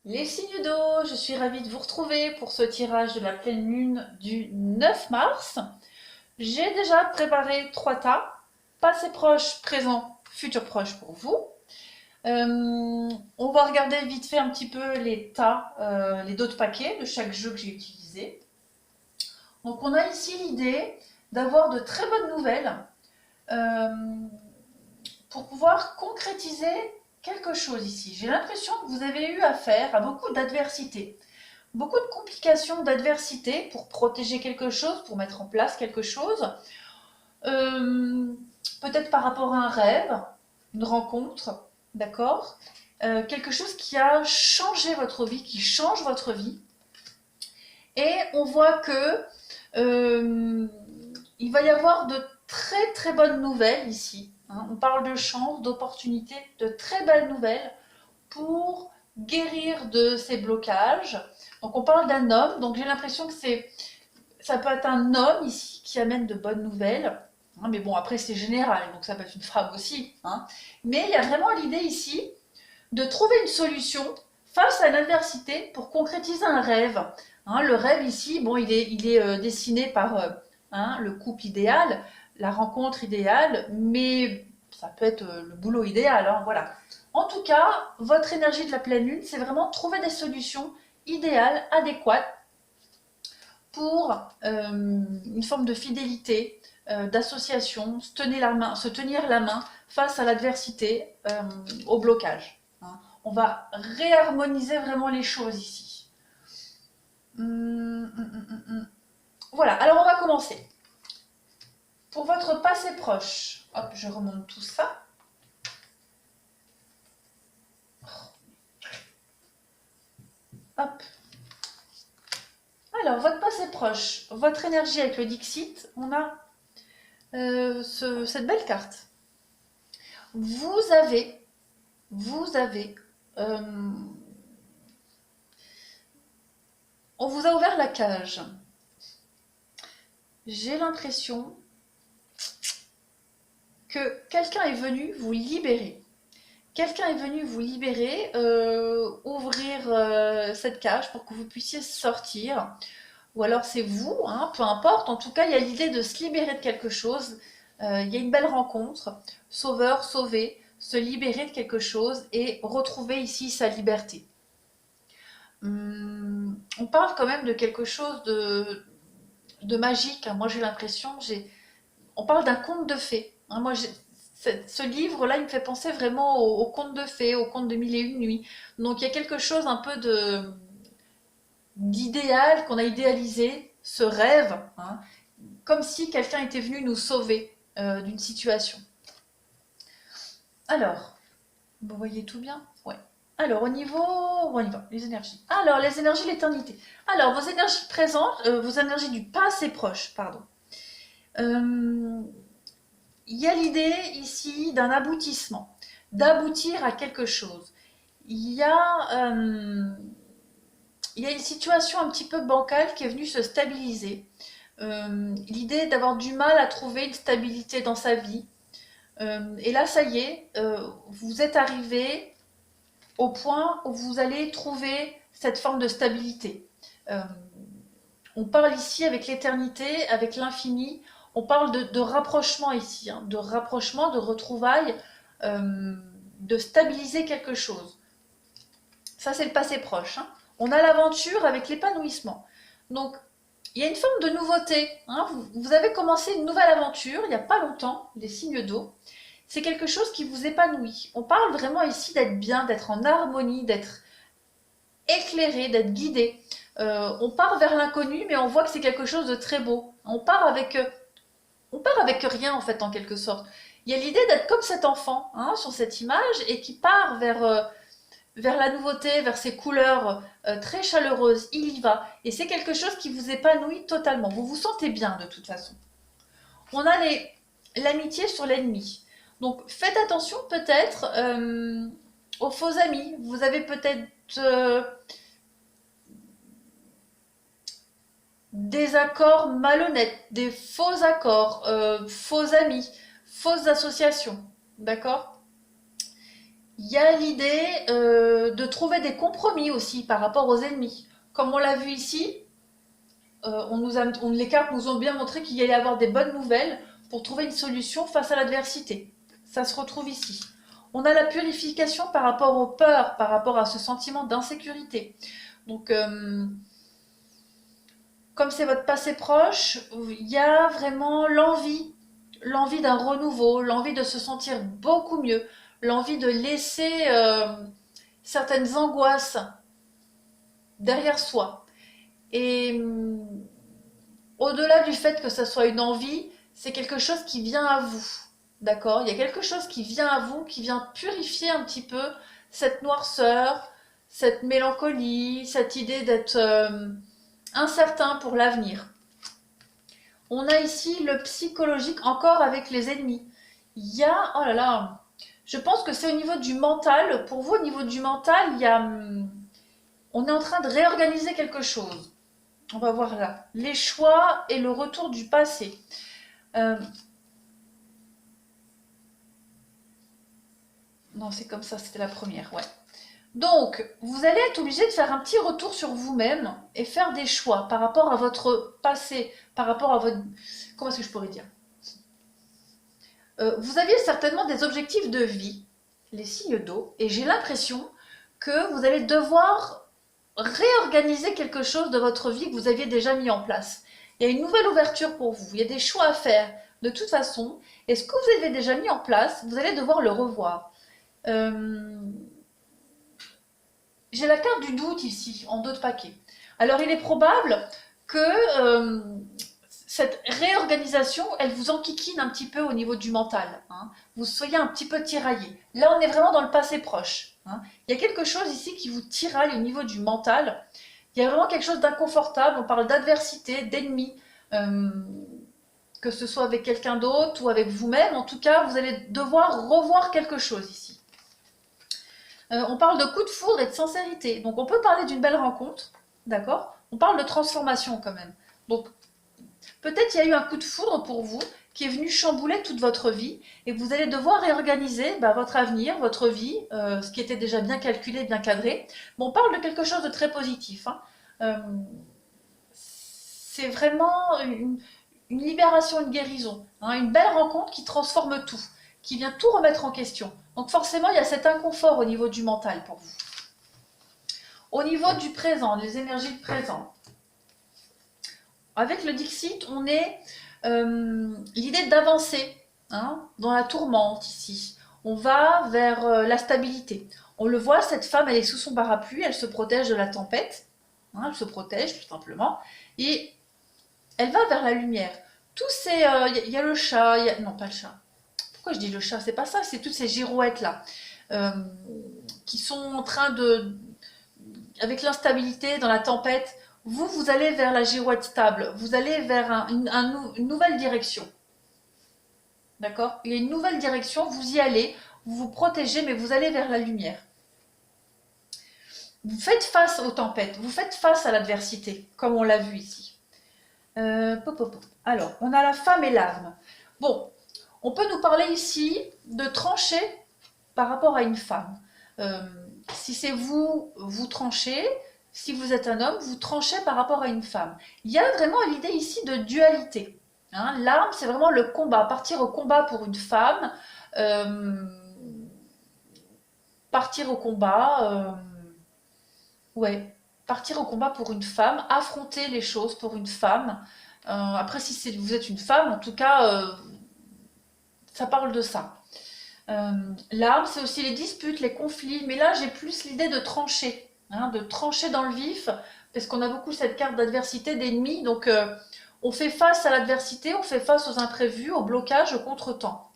Les signes d'eau, je suis ravie de vous retrouver pour ce tirage de la pleine lune du 9 mars. J'ai déjà préparé 3 tas, passé proche, présent, futur proche pour vous. On va regarder vite fait un petit peu les tas, les dos de paquets de chaque jeu que j'ai utilisé. Donc on a ici l'idée d'avoir de très bonnes nouvelles euh, pour pouvoir concrétiser quelque chose ici. J'ai l'impression que vous avez eu affaire à beaucoup d'adversités. Beaucoup de complications, d'adversité pour protéger quelque chose, pour mettre en place quelque chose. Euh, Peut-être par rapport à un rêve, une rencontre, d'accord. Quelque chose qui a changé votre vie, qui change votre vie. Et on voit que il va y avoir de très très bonnes nouvelles ici, hein. On parle de chance, d'opportunités, de très belles nouvelles pour guérir de ces blocages. Donc on parle d'un homme, donc j'ai l'impression que ça peut être un homme ici qui amène de bonnes nouvelles. Hein, mais bon, après c'est général, donc ça peut être une femme aussi, hein. Mais il y a vraiment l'idée ici de trouver une solution face à l'adversité pour concrétiser un rêve. Hein, le rêve ici, bon, il est dessiné par hein, le couple idéal, la rencontre idéale, mais ça peut être le boulot idéal, hein, voilà. En tout cas, votre énergie de la pleine lune, c'est vraiment trouver des solutions idéales, adéquates pour une forme de fidélité, d'association, se tenir la main face à l'adversité, au blocage, hein. On va réharmoniser vraiment les choses ici. Voilà, alors on va commencer. Pour votre passé proche, hop, je remonte tout ça. Hop. Alors, votre passé proche, votre énergie avec le Dixit, on a cette belle carte. Vous avez, vous avez, euh, on vous a ouvert la cage. J'ai l'impression que quelqu'un est venu vous libérer. Quelqu'un est venu vous libérer, ouvrir cette cage pour que vous puissiez sortir. Ou alors c'est vous, hein, peu importe. En tout cas, il y a l'idée de se libérer de quelque chose. Il y a une belle rencontre. Sauveur, sauver, se libérer de quelque chose et retrouver ici sa liberté. On parle quand même de quelque chose de magique, hein. Moi, j'ai l'impression, on parle d'un conte de fées, hein. Ce livre-là, il me fait penser vraiment au conte de fées, au conte de Mille et une nuits. Donc, il y a quelque chose un peu d'idéal qu'on a idéalisé, ce rêve, hein, comme si quelqu'un était venu nous sauver d'une situation. Alors, vous voyez tout bien? Ouais. Alors, on y va, les énergies. Alors, les énergies de l'éternité. Alors, vos énergies présentes, vos énergies du passé proche, pardon. Euh, Il y a l'idée ici d'un aboutissement, d'aboutir à quelque chose. Il y a, euh, il y a une situation un petit peu bancale qui est venue se stabiliser. L'idée d'avoir du mal à trouver une stabilité dans sa vie. Et là, ça y est, vous êtes arrivé au point où vous allez trouver cette forme de stabilité. Euh, on parle ici avec l'éternité, avec l'infini. On parle de rapprochement ici, hein, de rapprochement, de retrouvailles, euh, de stabiliser quelque chose. Ça, c'est le passé proche, hein. On a l'aventure avec l'épanouissement. Donc, il y a une forme de nouveauté, hein. Vous avez commencé une nouvelle aventure il n'y a pas longtemps, les signes d'eau. C'est quelque chose qui vous épanouit. On parle vraiment ici d'être bien, d'être en harmonie, d'être éclairé, d'être guidé. On part vers l'inconnu, mais on voit que c'est quelque chose de très beau. On part avec rien en fait, en quelque sorte. Il y a l'idée d'être comme cet enfant, hein, sur cette image et qui part vers la nouveauté, vers ces couleurs très chaleureuses. Il y va. Et c'est quelque chose qui vous épanouit totalement. Vous vous sentez bien de toute façon. On a l'amitié sur l'ennemi. Donc faites attention peut-être aux faux amis. Vous avez peut-être des accords malhonnêtes, des faux accords, faux amis, fausses associations. D'accord. Il y a l'idée de trouver des compromis aussi par rapport aux ennemis. Comme on l'a vu ici, les cartes nous ont bien montré qu'il y allait avoir des bonnes nouvelles pour trouver une solution face à l'adversité. Ça se retrouve ici. On a la purification par rapport aux peurs, par rapport à ce sentiment d'insécurité. Donc, comme c'est votre passé proche, il y a vraiment l'envie d'un renouveau, l'envie de se sentir beaucoup mieux, l'envie de laisser certaines angoisses derrière soi. Et au-delà du fait que ça soit une envie, c'est quelque chose qui vient à vous. D'accord? Il y a quelque chose qui vient à vous, qui vient purifier un petit peu cette noirceur, cette mélancolie, cette idée d'être incertain pour l'avenir. On a ici le psychologique encore avec les ennemis. Il y a, oh là là, je pense que c'est au niveau du mental. Pour vous, au niveau du mental, on est en train de réorganiser quelque chose. On va voir là. Les choix et le retour du passé. Non, c'est comme ça, c'était la première, ouais. Donc, vous allez être obligé de faire un petit retour sur vous-même et faire des choix par rapport à votre passé, par rapport à votre... Comment est-ce que je pourrais dire? Vous aviez certainement des objectifs de vie, les signes d'eau, et j'ai l'impression que vous allez devoir réorganiser quelque chose de votre vie que vous aviez déjà mis en place. Il y a une nouvelle ouverture pour vous, il y a des choix à faire de toute façon, et ce que vous avez déjà mis en place, vous allez devoir le revoir. Euh, J'ai la carte du doute ici, en 2 paquets. Alors il est probable que cette réorganisation, elle vous enquiquine un petit peu au niveau du mental. Hein. Vous soyez un petit peu tiraillé. Là, on est vraiment dans le passé proche. Hein. Il y a quelque chose ici qui vous tiraille au niveau du mental. Il y a vraiment quelque chose d'inconfortable. On parle d'adversité, d'ennemi. Que ce soit avec quelqu'un d'autre ou avec vous-même. En tout cas, vous allez devoir revoir quelque chose ici. On parle de coup de foudre et de sincérité. Donc on peut parler d'une belle rencontre, d'accord? On parle de transformation quand même. Donc peut-être il y a eu un coup de foudre pour vous qui est venu chambouler toute votre vie et vous allez devoir réorganiser votre avenir, votre vie, ce qui était déjà bien calculé, bien cadré. Bon, on parle de quelque chose de très positif. Hein. Euh, c'est vraiment une libération, une guérison, hein, une belle rencontre qui transforme tout, qui vient tout remettre en question. Donc forcément, il y a cet inconfort au niveau du mental pour vous. Au niveau du présent, les énergies du présent, avec le Dixit, on est l'idée d'avancer hein, dans la tourmente ici. On va vers la stabilité. On le voit, cette femme, elle est sous son parapluie, elle se protège de la tempête. Hein, elle se protège tout simplement. Et elle va vers la lumière. Tous ces... y a le chat, non pas le chat. Pourquoi je dis le chat? C'est pas ça, c'est toutes ces girouettes là. Qui sont en train de... Avec l'instabilité, dans la tempête, vous allez vers la girouette stable. Vous allez vers une nouvelle direction. D'accord? Il y a une nouvelle direction, vous y allez, vous vous protégez, mais vous allez vers la lumière. Vous faites face aux tempêtes, vous faites face à l'adversité, comme on l'a vu ici. Alors, on a la femme et l'arme. Bon, on peut nous parler ici de trancher par rapport à une femme. Si c'est vous, vous tranchez. Si vous êtes un homme, vous tranchez par rapport à une femme. Il y a vraiment l'idée ici de dualité. Hein. L'arme, c'est vraiment le combat. Partir au combat pour une femme. Partir au combat. Ouais. Partir au combat pour une femme. Affronter les choses pour une femme. Après, si vous êtes une femme, en tout cas, ça parle de ça. L'arme, c'est aussi les disputes, les conflits, mais là j'ai plus l'idée de trancher, hein, de trancher dans le vif, parce qu'on a beaucoup cette carte d'adversité, d'ennemi, donc on fait face à l'adversité, on fait face aux imprévus, au blocage, au contretemps.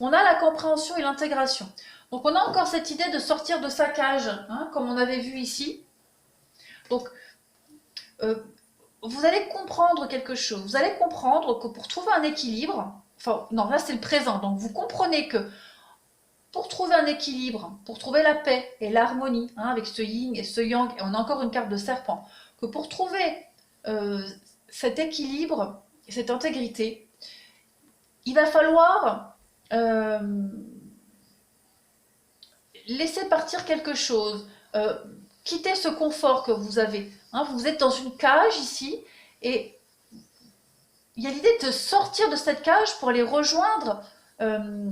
On a la compréhension et l'intégration. Donc on a encore cette idée de sortir de sa cage, hein, comme on avait vu ici. Donc vous allez comprendre quelque chose, vous allez comprendre que pour trouver un équilibre, enfin non là c'est le présent, donc vous comprenez que pour trouver un équilibre, pour trouver la paix et l'harmonie, hein, avec ce yin et ce yang, et on a encore une carte de serpent, que pour trouver cet équilibre, cette intégrité, il va falloir laissez partir quelque chose, quittez ce confort que vous avez. Hein, vous êtes dans une cage ici, et il y a l'idée de sortir de cette cage pour aller rejoindre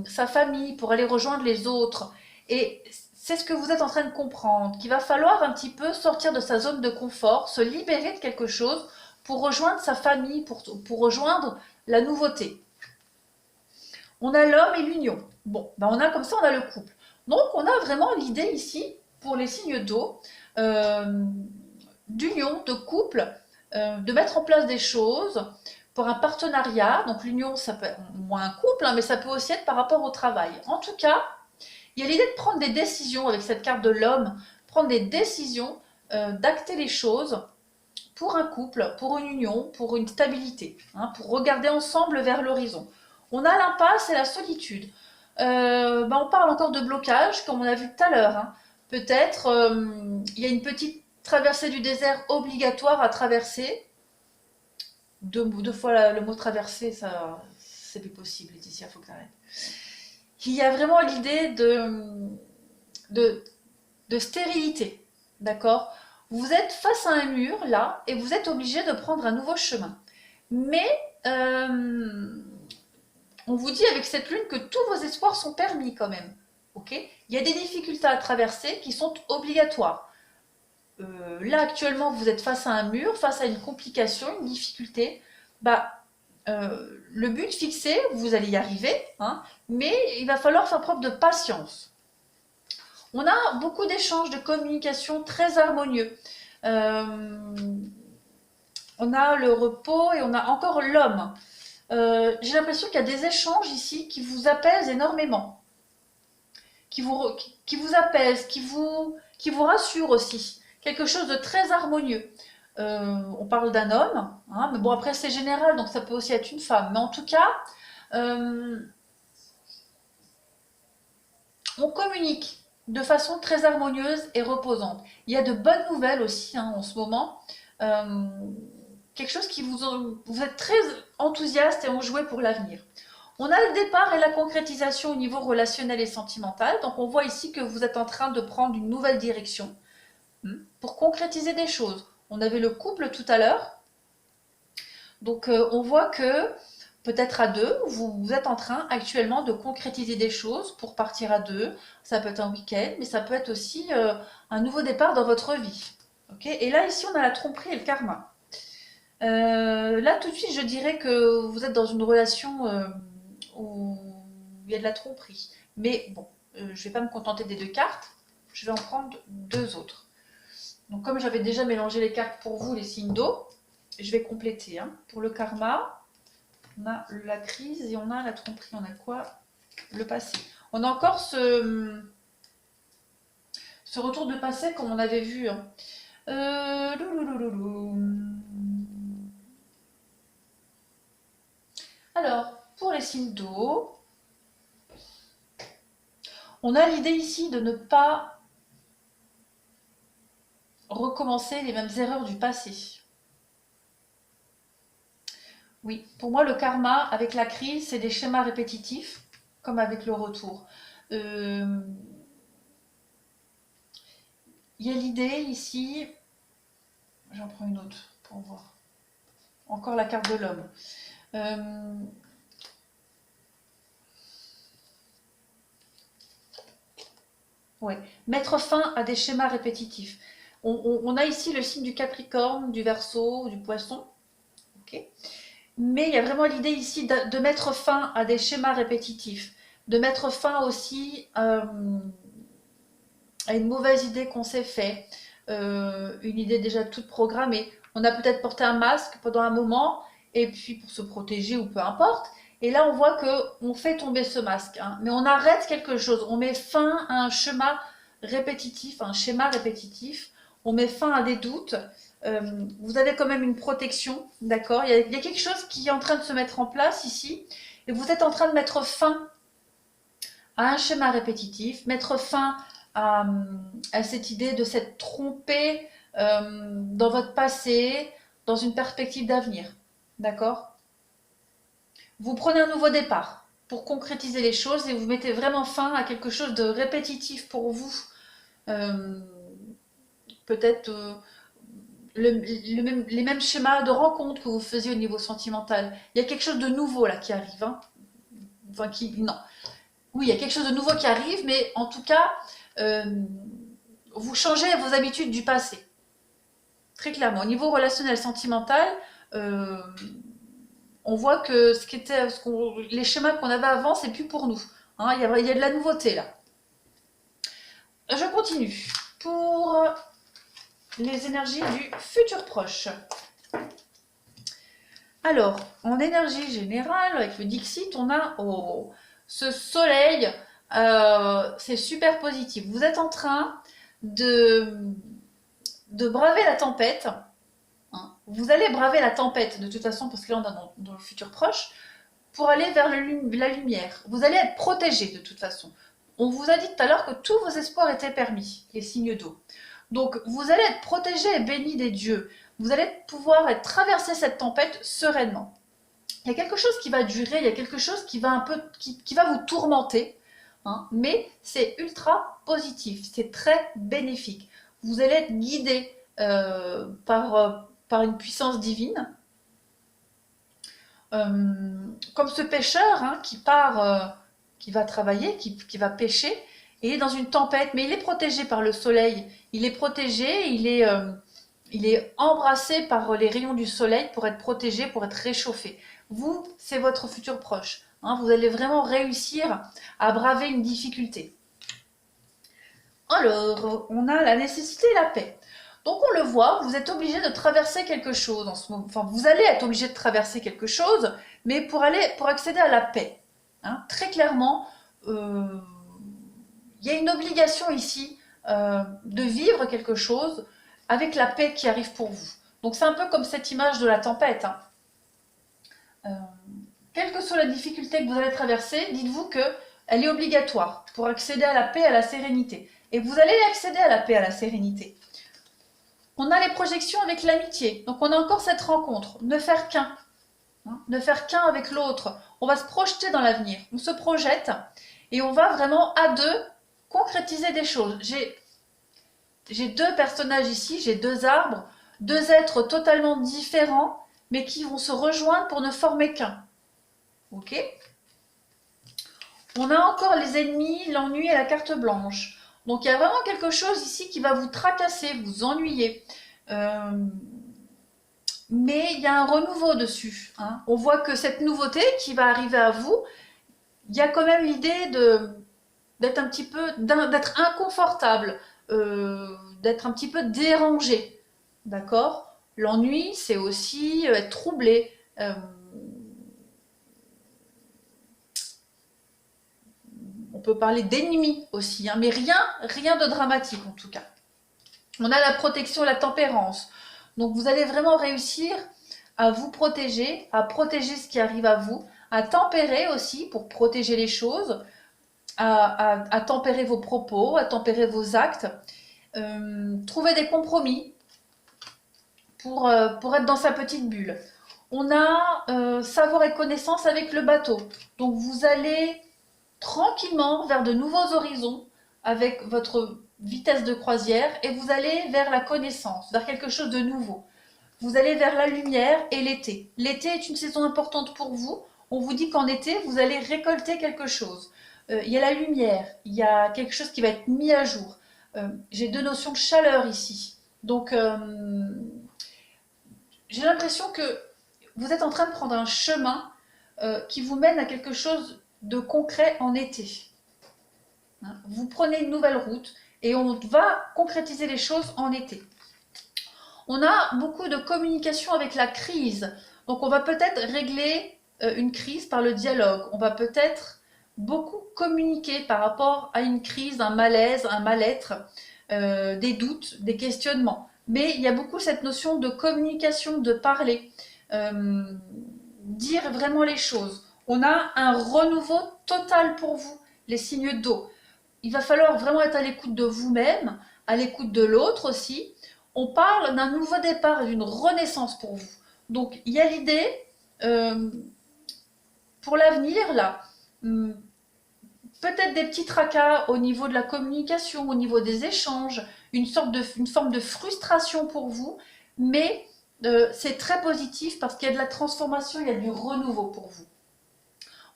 sa famille, pour aller rejoindre les autres. Et c'est ce que vous êtes en train de comprendre, qu'il va falloir un petit peu sortir de sa zone de confort, se libérer de quelque chose pour rejoindre sa famille, pour rejoindre la nouveauté. On a l'homme et l'union. Bon, ben on a comme ça, on a le couple. Donc on a vraiment l'idée ici, pour les signes d'eau, d'union, de couple, de mettre en place des choses pour un partenariat. Donc l'union, ça peut être moins un couple, hein, mais ça peut aussi être par rapport au travail. En tout cas, il y a l'idée de prendre des décisions avec cette carte de l'homme, prendre des décisions, d'acter les choses pour un couple, pour une union, pour une stabilité, hein, pour regarder ensemble vers l'horizon. On a l'impasse et la solitude. On parle encore de blocage, comme on a vu tout à l'heure. Hein. Peut-être il y a une petite traversée du désert obligatoire à traverser. Deux fois le mot traverser, ça, c'est plus possible, Laetitia, il faut que tu arrêtes. Il y a vraiment l'idée de stérilité, d'accord? Vous êtes face à un mur, là, et vous êtes obligé de prendre un nouveau chemin. Mais on vous dit avec cette lune que tous vos espoirs sont permis quand même. Ok? Il y a des difficultés à traverser qui sont obligatoires. Là, actuellement, vous êtes face à un mur, face à une complication, une difficulté. Le but fixé, vous allez y arriver, hein, mais il va falloir faire preuve de patience. On a beaucoup d'échanges, de communication très harmonieux. On a le repos et on a encore l'homme. J'ai l'impression qu'il y a des échanges ici qui vous apaisent énormément, qui vous apaisent, qui vous rassurent aussi. Quelque chose de très harmonieux. On parle d'un homme, hein, mais bon après c'est général, donc ça peut aussi être une femme. Mais en tout cas, on communique de façon très harmonieuse et reposante. Il y a de bonnes nouvelles aussi hein, en ce moment. Quelque chose qui vous êtes très enthousiaste et enjoué pour l'avenir. On a le départ et la concrétisation au niveau relationnel et sentimental. Donc on voit ici que vous êtes en train de prendre une nouvelle direction pour concrétiser des choses. On avait le couple tout à l'heure. Donc on voit que peut-être à deux, vous êtes en train actuellement de concrétiser des choses pour partir à deux. Ça peut être un week-end, mais ça peut être aussi un nouveau départ dans votre vie. Okay, et là, ici, on a la tromperie et le karma. Là, tout de suite, je dirais que vous êtes dans une relation où il y a de la tromperie. Mais bon, je ne vais pas me contenter des deux cartes. Je vais en prendre deux autres. Donc, comme j'avais déjà mélangé les cartes pour vous, les signes d'eau, je vais compléter. Hein. Pour le karma, on a la crise et on a la tromperie. On a quoi? Le passé. On a encore ce retour de passé comme on avait vu. Hein. Alors, pour les signes d'eau, on a l'idée ici de ne pas recommencer les mêmes erreurs du passé. Oui, pour moi, le karma avec la crise, c'est des schémas répétitifs, comme avec le retour. Il y a l'idée ici, j'en prends une autre pour voir. Encore la carte de l'homme. Ouais. Mettre fin à des schémas répétitifs. On a ici le signe du Capricorne, du Verseau, du Poisson. Okay. Mais il y a vraiment l'idée ici de mettre fin à des schémas répétitifs, de mettre fin aussi à une mauvaise idée qu'on s'est fait, une idée déjà toute programmée. On a peut-être porté un masque pendant un moment, et puis pour se protéger ou peu importe. Et là, on voit qu'on fait tomber ce masque, hein, mais on arrête quelque chose. On met fin à un schéma répétitif, on met fin à des doutes. Vous avez quand même une protection, d'accord? Il y a quelque chose qui est en train de se mettre en place ici, et vous êtes en train de mettre fin à un schéma répétitif, mettre fin à cette idée de s'être trompé dans votre passé, dans une perspective d'avenir, d'accord? Vous prenez un nouveau départ. pour concrétiser les choses et vous mettez vraiment fin à quelque chose de répétitif pour vous. Peut-être les mêmes schémas de rencontre que vous faisiez au niveau sentimental. Il y a quelque chose de nouveau là qui arrive. Hein. Enfin, non. Oui, il y a quelque chose de nouveau qui arrive, mais en tout cas, vous changez vos habitudes du passé. Très clairement. Au niveau relationnel sentimental, on voit que les schémas qu'on avait avant, c'est plus pour nous. Hein, il y a de la nouveauté là. Je continue. Pour les énergies du futur proche. Alors, en énergie générale, avec le Dixit, on a ce soleil, c'est super positif. Vous êtes en train de braver la tempête. Hein. Vous allez braver la tempête de toute façon, parce que là on est dans le futur proche, pour aller vers la lumière. Vous allez être protégé de toute façon. On vous a dit tout à l'heure que tous vos espoirs étaient permis, les signes d'eau. Donc vous allez être protégé et béni des dieux. Vous allez pouvoir traverser cette tempête sereinement. Il y a quelque chose qui va durer, il y a quelque chose qui va qui va vous tourmenter, hein, mais c'est ultra positif, c'est très bénéfique. Vous allez être guidé par une puissance divine. Comme ce pêcheur hein, qui part, qui va travailler, qui va pêcher, et il est dans une tempête, mais il est protégé par le soleil, il est protégé, il est embrassé par les rayons du soleil pour être protégé, pour être réchauffé. Vous, c'est votre futur proche. Hein, vous allez vraiment réussir à braver une difficulté. Alors, on a la nécessité et la paix. Donc on le voit, vous êtes obligé de traverser quelque chose en ce moment. Enfin, vous allez être obligé de traverser quelque chose, mais pour accéder à la paix. Hein, très clairement, il y a une obligation ici de vivre quelque chose avec la paix qui arrive pour vous. Donc c'est un peu comme cette image de la tempête. Hein. Quelle que soit la difficulté que vous allez traverser, dites-vous qu'elle est obligatoire pour accéder à la paix, à la sérénité. Et vous allez accéder à la paix, à la sérénité. On a les projections avec l'amitié. Donc on a encore cette rencontre. Ne faire qu'un. Hein, ne faire qu'un avec l'autre. On va se projeter dans l'avenir. On se projette et on va vraiment à deux concrétiser des choses. J'ai deux personnages ici, j'ai deux arbres, deux êtres totalement différents, mais qui vont se rejoindre pour ne former qu'un. Ok ? On a encore les ennemis, l'ennui et la carte blanche. Donc il y a vraiment quelque chose ici qui va vous tracasser, vous ennuyer. Mais il y a un renouveau dessus. Hein. On voit que cette nouveauté qui va arriver à vous, il y a quand même l'idée d'être un petit peu, d'être inconfortable, d'être un petit peu dérangé. D'accord ? L'ennui, c'est aussi être troublé. On peut parler d'ennemis aussi, hein, mais rien de dramatique en tout cas. On a la protection, la tempérance. Donc vous allez vraiment réussir à vous protéger, à protéger ce qui arrive à vous, à tempérer aussi pour protéger les choses, à tempérer vos propos, à tempérer vos actes, trouver des compromis pour être dans sa petite bulle. On a savoir et connaissance avec le bateau. Donc vous allez tranquillement vers de nouveaux horizons avec votre vitesse de croisière et vous allez vers la connaissance, vers quelque chose de nouveau. Vous allez vers la lumière et l'été. L'été est une saison importante pour vous. On vous dit qu'en été, vous allez récolter quelque chose. Il y a la lumière, il y a quelque chose qui va être mis à jour. J'ai deux notions de chaleur ici. Donc, j'ai l'impression que vous êtes en train de prendre un chemin qui vous mène à quelque chose de concret en été. Vous prenez une nouvelle route et on va concrétiser les choses en été. On a beaucoup de communication avec la crise. Donc on va peut-être régler une crise par le dialogue. On va peut-être beaucoup communiquer par rapport à une crise, un malaise, un mal-être, des doutes, des questionnements. Mais il y a beaucoup cette notion de communication, de parler, dire vraiment les choses. On a un renouveau total pour vous, les signes d'eau. Il va falloir vraiment être à l'écoute de vous-même, à l'écoute de l'autre aussi. On parle d'un nouveau départ, d'une renaissance pour vous. Donc, il y a l'idée, pour l'avenir, là, hum, peut-être des petits tracas au niveau de la communication, au niveau des échanges, une forme de frustration pour vous, mais c'est très positif parce qu'il y a de la transformation, il y a du renouveau pour vous.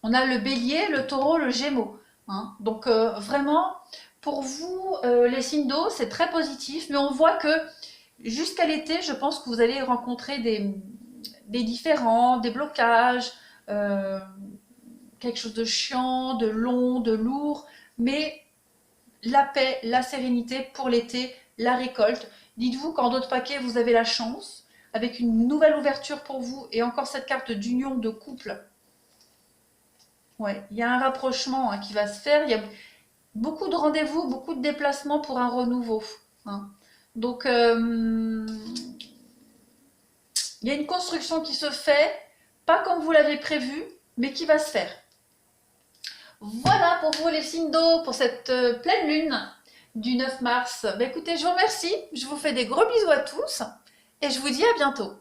On a le bélier, le taureau, le gémeaux, hein. Donc vraiment, pour vous, les signes d'eau, c'est très positif, mais on voit que jusqu'à l'été, je pense que vous allez rencontrer des différends, des blocages, euh, quelque chose de chiant, de long, de lourd, mais la paix, la sérénité pour l'été, la récolte. Dites-vous qu'en d'autres paquets, vous avez la chance, avec une nouvelle ouverture pour vous, et encore cette carte d'union de couple. Ouais, il y a un rapprochement qui va se faire, il y a beaucoup de rendez-vous, beaucoup de déplacements pour un renouveau, hein. Donc, il y a une construction qui se fait, pas comme vous l'avez prévu, mais qui va se faire. Voilà pour vous les signes d'eau pour cette pleine lune du 9 mars. Bah, écoutez, je vous remercie, je vous fais des gros bisous à tous et je vous dis à bientôt.